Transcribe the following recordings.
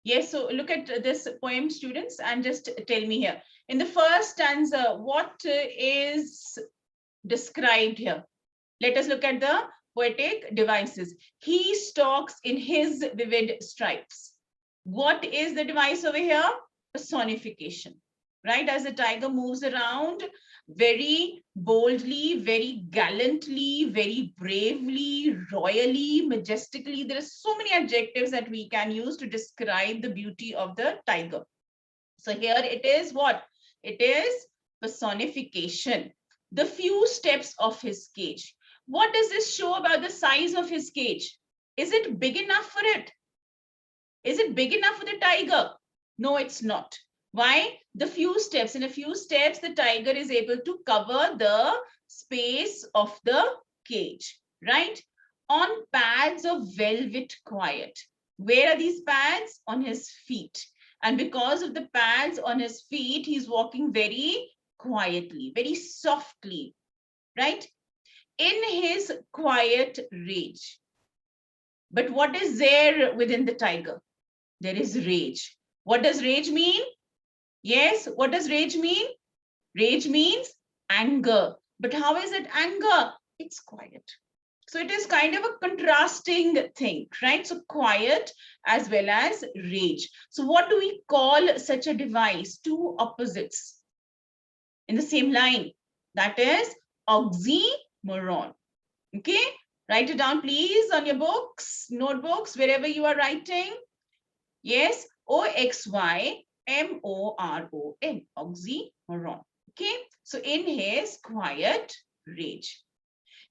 Yes, so look at this poem, students, and just tell me here. In the first stanza, what is described here? Let us look at the poetic devices. He stalks in his vivid stripes. What is the device over here? Personification, right? As the tiger moves around very boldly, very gallantly, very bravely, royally, majestically. There are so many adjectives that we can use to describe the beauty of the tiger. So here it is what? It is personification. The few steps of his cage. What does this show about the size of his cage? Is it big enough for it? Is it big enough for the tiger? No, it's not. Why? The few steps. In a few steps, the tiger is able to cover the space of the cage, right? On pads of velvet quiet. Where are these pads? On his feet. And because of the pads on his feet, he's walking very quietly, very softly, right? In his quiet rage. But what is there within the tiger? There is rage. What does rage mean? Yes, what does rage mean? Rage means anger. But how is it anger? It's quiet. So it is kind of a contrasting thing, right? So quiet as well as rage. So what do we call such a device? Two opposites in the same line. That is oxymoron. Okay, write it down please on your books, notebooks, wherever you are writing. Yes, OXYMORON, oxymoron. Okay, so in his quiet rage.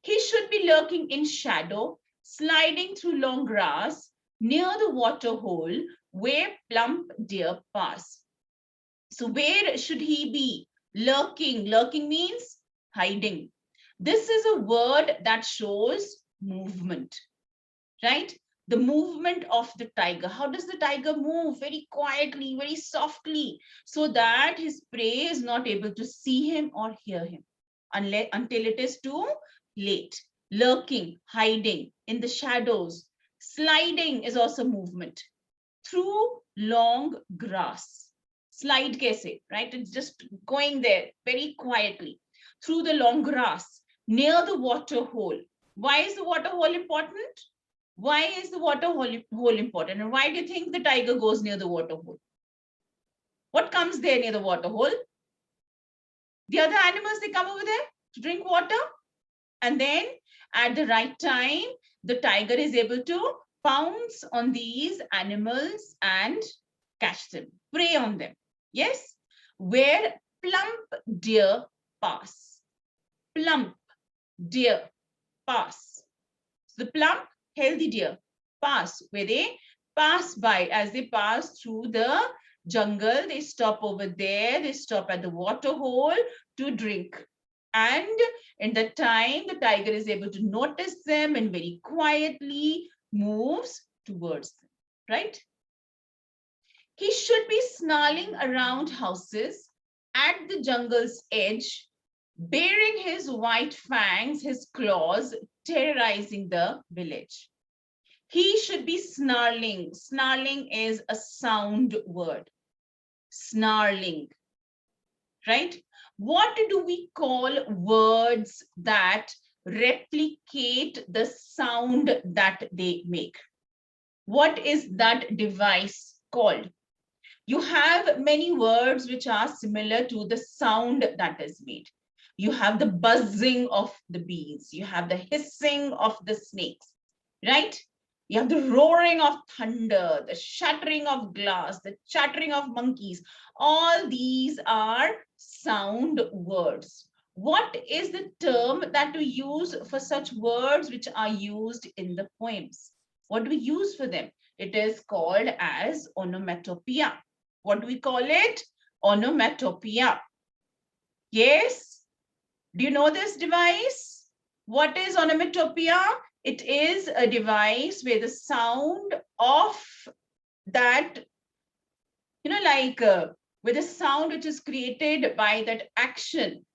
He should be lurking in shadow, sliding through long grass near the water hole where plump deer pass. So where should he be? Lurking. Lurking means hiding. This is a word that shows movement, right? The movement of the tiger. How does the tiger move? Very quietly, very softly, so that his prey is not able to see him or hear him until it is too late. Lurking, hiding in the shadows. Sliding is also movement through long grass. Slide kaise, right? It's just going there very quietly through the long grass near the water hole. Why is the water hole important? Why is the water hole important? And why do you think the tiger goes near the water hole? What comes there near the water hole? The other animals, they come over there to drink water. And then at the right time, the tiger is able to pounce on these animals and catch them, prey on them. Yes? Where plump deer pass. Plump deer pass. So the plump, healthy deer pass, where they pass by. As they pass through the jungle, they stop over there, they stop at the water hole to drink. And in that time, the tiger is able to notice them and very quietly moves towards them, right? He should be snarling around houses at the jungle's edge, baring his white fangs, his claws, terrorizing the village. He should be snarling. Snarling is a sound word. Snarling, right? What do we call words that replicate the sound that they make? What is that device called? You have many words which are similar to the sound that is made. You have the buzzing of the bees. You have the hissing of the snakes, right? You have the roaring of thunder, the shattering of glass, the chattering of monkeys. All these are sound words. What is the term that we use for such words which are used in the poems? What do we use for them? It is called as onomatopoeia. What do we call it? Onomatopoeia. Yes? Do you know this device? What is onomatopoeia? It is a device where the sound of that, with the sound which is created by that action,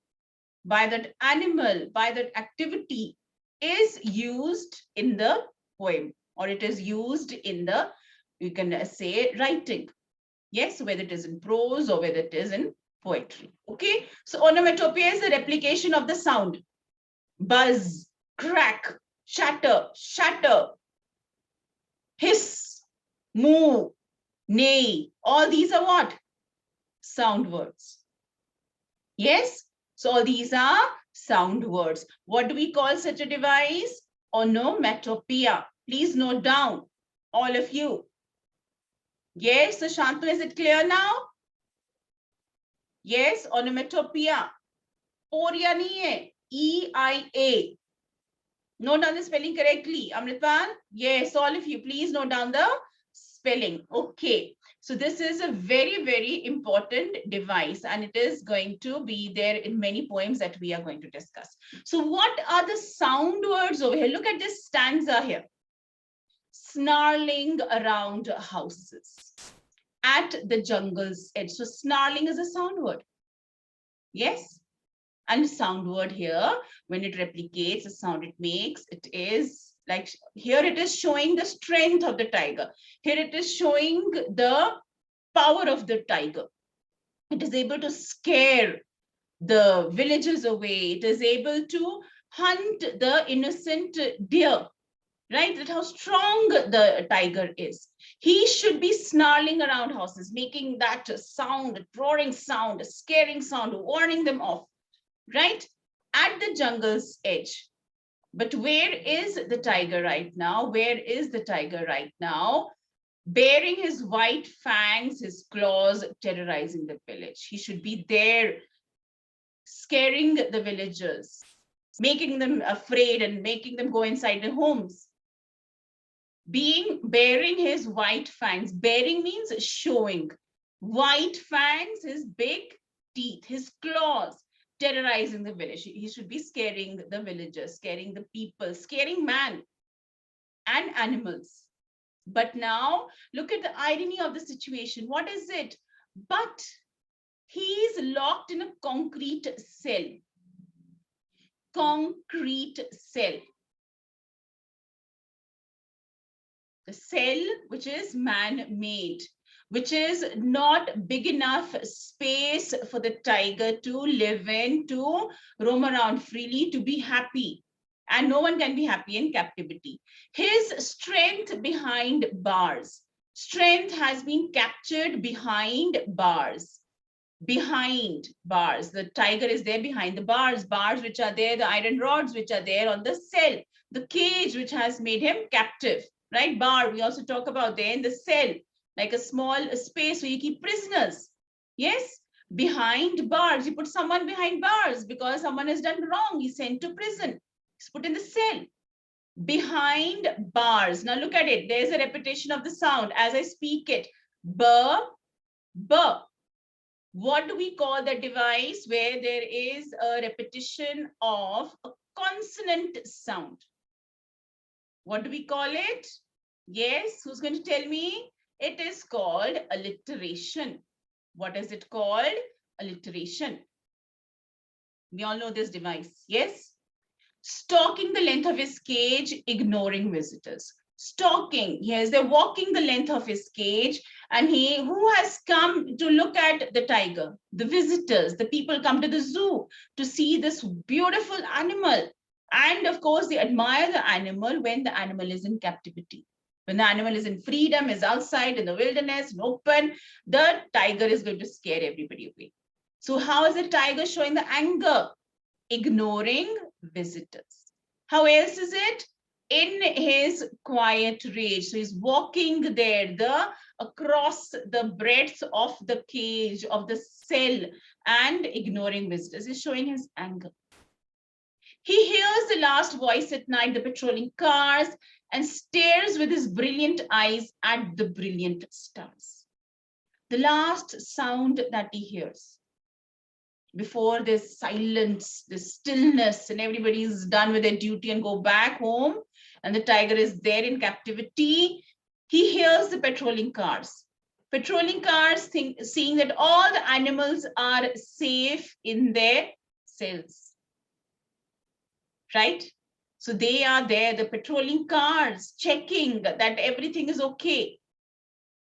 by that animal, by that activity is used in the poem, or it is used in the You can say writing. Yes, whether it is in prose or whether it is in poetry. Okay, so onomatopoeia is the replication of the sound. Buzz, crack, shatter, shatter, hiss, moo, neigh. All these are what? Sound words. Yes, so all these are sound words. What do we call such a device? Onomatopoeia. Please note down, all of you. Yes, so Shantanu, is it clear now? Yes, onomatopoeia. Poria nahi hai. EIA. Note down the spelling correctly. Amritpal? Yes, all of you, please note down the spelling. Okay. So this is a very, very important device, and it is going to be there in many poems that we are going to discuss. So what are the sound words over here? Look at this stanza here. Snarling around houses, at the jungle's edge. So snarling is a sound word. Yes. And sound word here, when it replicates the sound it makes, it is like, here it is showing the strength of the tiger. Here it is showing the power of the tiger. It is able to scare the villagers away. It is able to hunt the innocent deer. Right? That's how strong the tiger is. He should be snarling around houses, making that sound, roaring sound, scaring sound, warning them off. Right? At the jungle's edge. But where is the tiger right now? Where is the tiger right now? Baring his white fangs, his claws, terrorizing the village. He should be there, scaring the villagers, making them afraid and making them go inside their homes. Baring his white fangs. Baring means showing. White fangs, his big teeth, his claws, terrorizing the village. He should be scaring the villagers, scaring the people, scaring man and animals. But now look at the irony of the situation. What is it? But he's locked in a concrete cell. Concrete cell. The cell which is man-made, which is not big enough space for the tiger to live in, to roam around freely, to be happy. And no one can be happy in captivity. His strength behind bars. Strength has been captured behind bars. Behind bars. The tiger is there behind the bars. Bars which are there, the iron rods which are there on the cell. The cage which has made him captive. Right? Bar, we also talk about there in the cell, like a small space where you keep prisoners. Yes? Behind bars. You put someone behind bars because someone has done wrong. He's sent to prison. He's put in the cell. Behind bars. Now look at it. There's a repetition of the sound as I speak it. B, B. What do we call the device where there is a repetition of a consonant sound? What do we call it? Yes, who's going to tell me? It is called alliteration. What is it called? Alliteration. We all know this device. Yes? Stalking the length of his cage, ignoring visitors. Stalking. Yes, they're walking the length of his cage. And who has come to look at the tiger? The visitors, the people come to the zoo to see this beautiful animal. And of course, they admire the animal when the animal is in captivity. When the animal is in freedom, is outside in the wilderness, in open, the tiger is going to scare everybody away. So how is the tiger showing the anger? Ignoring visitors. How else is it? In his quiet rage. So he's walking there, across the breadth of the cage, of the cell, and ignoring visitors. He's showing his anger. He hears the last voice at night, the patrolling cars, and stares with his brilliant eyes at the brilliant stars. The last sound that he hears before this silence, this stillness, and everybody's done with their duty and go back home, and the tiger is there in captivity, he hears the patrolling cars. Patrolling cars seeing that all the animals are safe in their cells. Right? So they are there, the patrolling cars, checking that everything is okay.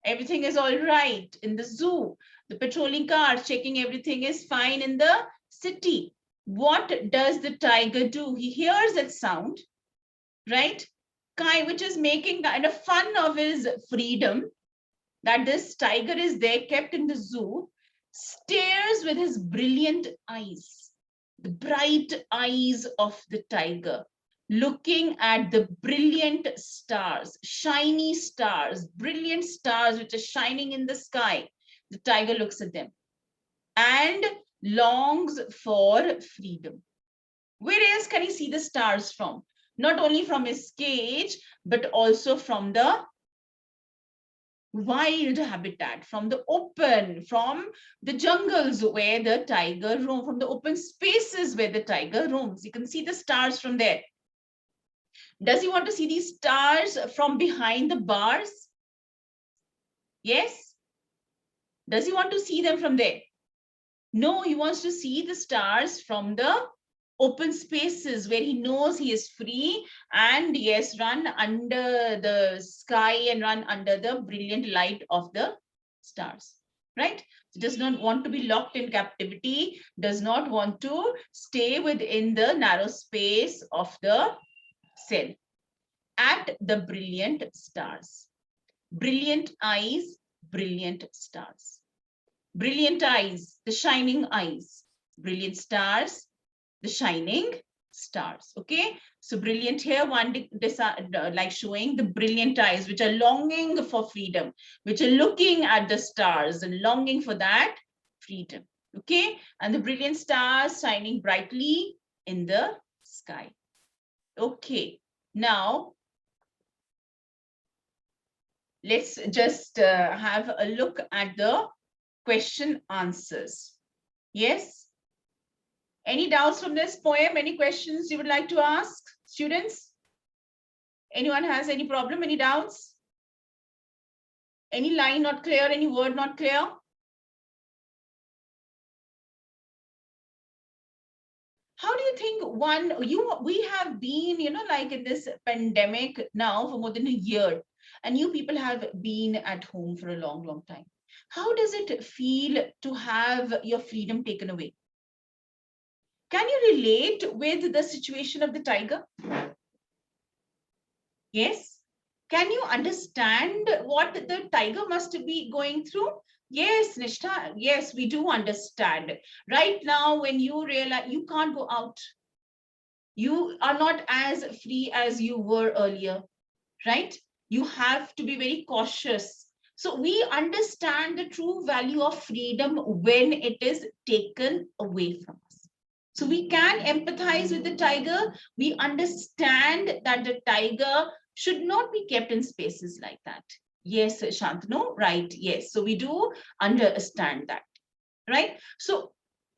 Everything is all right in the zoo. The patrolling car checking everything is fine in the city. What does the tiger do? He hears that sound, right? Kai, which is making kind of fun of his freedom, that this tiger is there kept in the zoo, stares with his brilliant eyes, the bright eyes of the tiger, looking at the brilliant stars, shiny stars, brilliant stars which are shining in the sky. The tiger looks at them and longs for freedom. Where else can he see the stars from? Not only from his cage, but also from the wild habitat, from the open, from the jungles where the tiger roams, from the open spaces where the tiger roams. You can see the stars from there. Does he want to see these stars from behind the bars? Yes. Does he want to see them from there? No, he wants to see the stars from the open spaces where he knows he is free and yes, run under the sky and run under the brilliant light of the stars, right? He does not want to be locked in captivity, does not want to stay within the narrow space of the cell. At the brilliant stars, brilliant eyes, brilliant stars. Brilliant eyes, the shining eyes, brilliant stars, the shining stars. Okay, so brilliant here, one like showing the brilliant eyes which are longing for freedom, which are looking at the stars and longing for that freedom. Okay, and the brilliant stars shining brightly in the sky. Okay, now let's just have a look at the question answers. Yes. Any doubts from this poem? Any questions you would like to ask, students? Anyone has any problem, any doubts? Any line not clear, any word not clear? How do you think we have been, like in this pandemic now for more than a year, and you people have been at home for a long, long time. How does it feel to have your freedom taken away? Can you relate with the situation of the tiger? Yes. Can you understand what the tiger must be going through? Yes, Nishtha. Yes, we do understand. Right now, when you realize you can't go out, you are not as free as you were earlier, right? You have to be very cautious. So we understand the true value of freedom when it is taken away from us. So we can empathize with the tiger. We understand that the tiger should not be kept in spaces like that. Yes, Shantanu, right? Yes. So we do understand that, right? So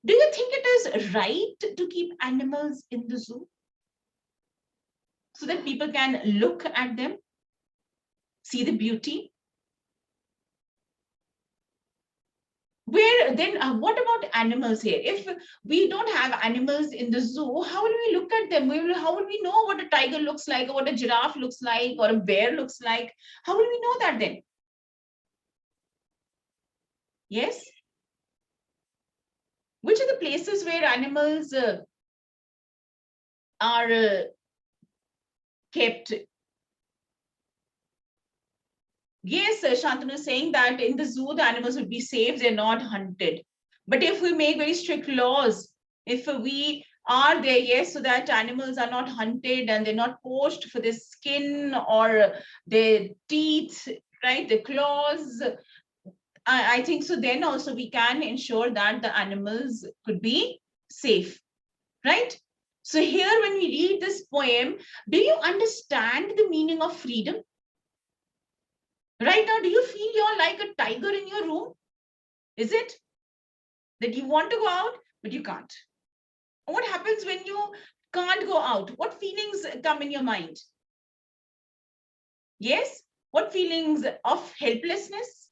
do you think it is right to keep animals in the zoo so that people can look at them, see the beauty? Where then, what about animals here? If we don't have animals in the zoo, how will we look at them? How will we know what a tiger looks like, or what a giraffe looks like, or a bear looks like? How will we know that then? Yes. Which are the places where animals are kept? Yes, Shantanu is saying that in the zoo, the animals would be safe, they're not hunted. But if we make very strict laws, if we are there, yes, so that animals are not hunted and they're not poached for their skin or their teeth, right, their claws, I think so then also we can ensure that the animals could be safe, right? So here when we read this poem, do you understand the meaning of freedom? Right now, do you feel you're like a tiger in your room? Is it that you want to go out, but you can't? What happens when you can't go out? What feelings come in your mind? Yes? What feelings of helplessness?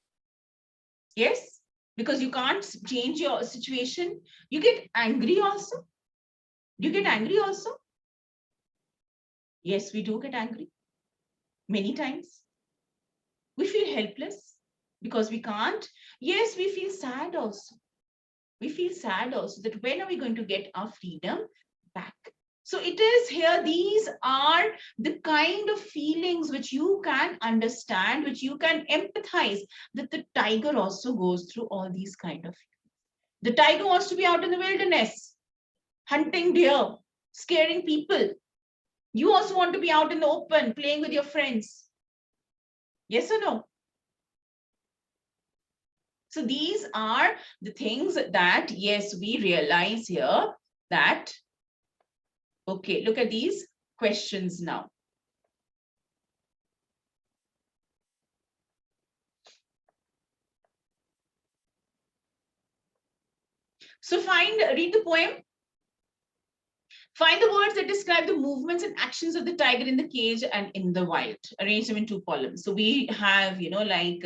Yes? Because you can't change your situation. You get angry also. Do you get angry also? Yes, we do get angry. Many times. We feel helpless. because we can't. Yes, we feel sad also. We feel sad also that when are we going to get our freedom back? So it is here, these are the kind of feelings which you can understand, which you can empathize, that the tiger also goes through all these kind of. The tiger wants to be out in the wilderness, hunting deer, scaring people. You also want to be out in the open, playing with your friends. Yes or no? So these are the things that, yes, we realize here that, okay, look at these questions now. So read the poem. Find the words that describe the movements and actions of the tiger in the cage and in the wild. Arrange them in two columns. So we have, like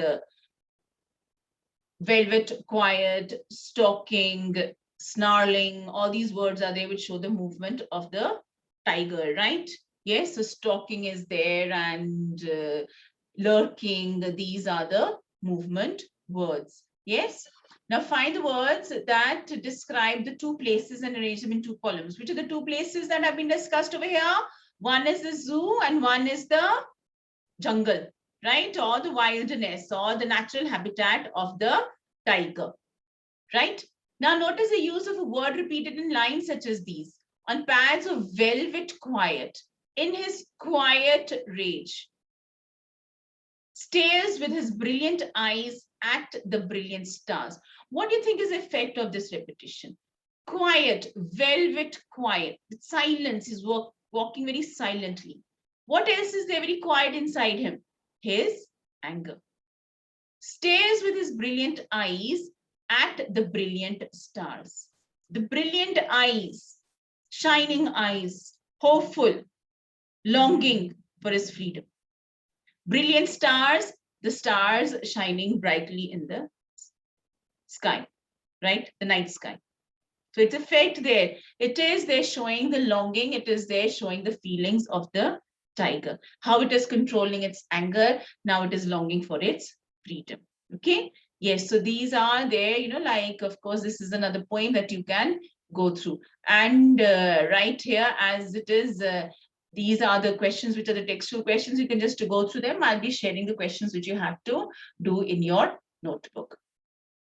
velvet, quiet, stalking, snarling. All these words are there which show the movement of the tiger, right? Yes, so stalking is there, and lurking. These are the movement words. Yes. Now find the words that describe the two places and arrange them in two columns. Which are the two places that have been discussed over here? One is the zoo and one is the jungle, right? Or the wilderness, or the natural habitat of the tiger, right? Now notice the use of a word repeated in lines such as these. On pads of velvet quiet, in his quiet rage, stares with his brilliant eyes at the brilliant stars. What do you think is the effect of this repetition? Quiet, velvet quiet, silence. He's walking very silently. What else is there very quiet inside him? His anger. Stares with his brilliant eyes at the brilliant stars. The brilliant eyes, shining eyes, hopeful, longing for his freedom. Brilliant stars, the stars shining brightly in the sky, right? The night sky. So it's effect there. It is there showing the longing. It is there showing the feelings of the tiger. How it is controlling its anger. Now it is longing for its freedom. Okay. Yes. So these are there, like, of course, this is another poem that you can go through. And right here, as it is, these are the questions which are the textual questions. You can just go through them. I'll be sharing the questions which you have to do in your notebook.